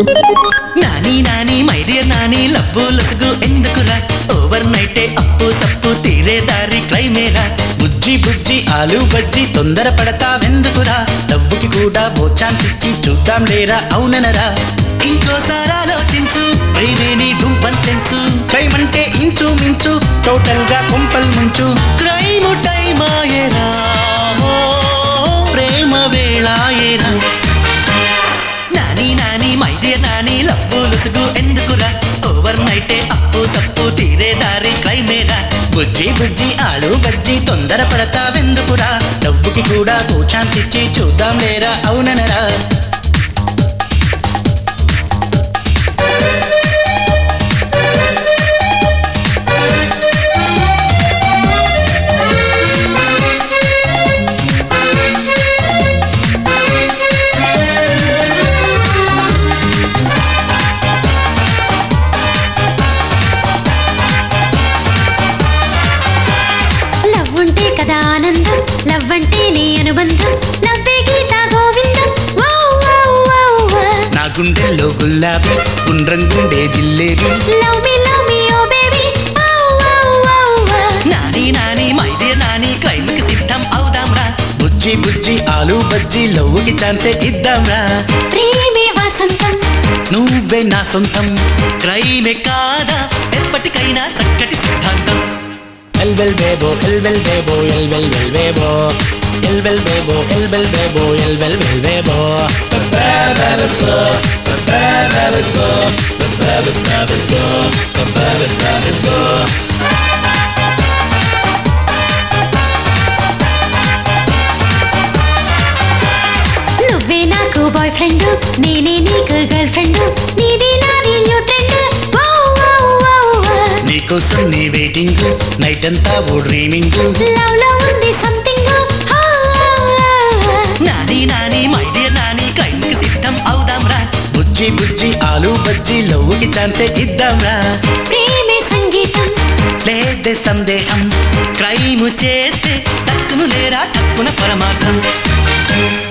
Nani Nani my dear Nani love లసుగు ఎందుకురా over నైటే అప్పు సప్పు తీరే దారి క్లైమేరా బుజ్జి బుజ్జి ఆలు బజ్జి తొందర పడతావెందుకురా లవ్వుకి కూడా ఓ ఛాన్స్ ఇచ్చి చూద్దాం లేరా అవుననరా ఇంకోసారి ఆలోచించు ప్రేమేని దుంపంతెంచు క్రైమ్ అంటే ఇంచు మించు టోటల్ గా కొంపల్ ముంచు క్రైమ్ టైమ్ ఆయరా ప్రేమ వేళాయేరా Nani Nani my dear Nani love లసుగు ఎందుకురా ఓవర్ నైటే అప్పు సప్పు తీరే దారి క్లైమేరా బుజ్జి బుజ్జి ఆలు బజ్జి తొందర పడతావెందుకురా లవ్వుకి కూడా ఓ ఛాన్స్ ఇచ్చి చూద్దాం లేరా అవుననరా లవ్వంటేనే అనుబంధం లవ్వే గీతా గోవిందం నా గుండెల్లో గులాబీ గుండ్రంగుండే జిల్లేబీ love me oh baby Nani Nani my dear Nani crime కి సిద్ధం అవుదాంరా బుజ్జి బుజ్జి ఆలు బజ్జి లవ్వుకి ఛాన్సే ఇద్దాంరా ప్రేమే వాసంతం నువ్వే నా సొంతం క్రైమే కాదా ఎప్పటికైనా చక్కటి సిద్ధాంతం El bel bebo, el bel bebo, el bel bel bebo. El bel bebo, el bel bebo, el bel bel bebo. నువ్వే నాకు బాయ్ ఫ్రెండ్ నేనే నీకు గర్ల్ ఫ్రెండ్ నీది నాది న్యూ ట్రెండ్ నీకోసం నీ వెయిటింగ్ నైట్ అంతా ఓ డ్రీమింగ్ లవ్ లో ఉంది something Nani Nani my dear Nani crime కి సిద్ధం అవుదాంరా బుజ్జి బుజ్జి ఆలు బజ్జి లవ్వుకి ఛాన్సే ఇద్దాంరా ప్రేమే సంగీతం లేదే సందేహం క్రైమ్ చేస్తే తక్కును లేరా తక్కున పరమార్థం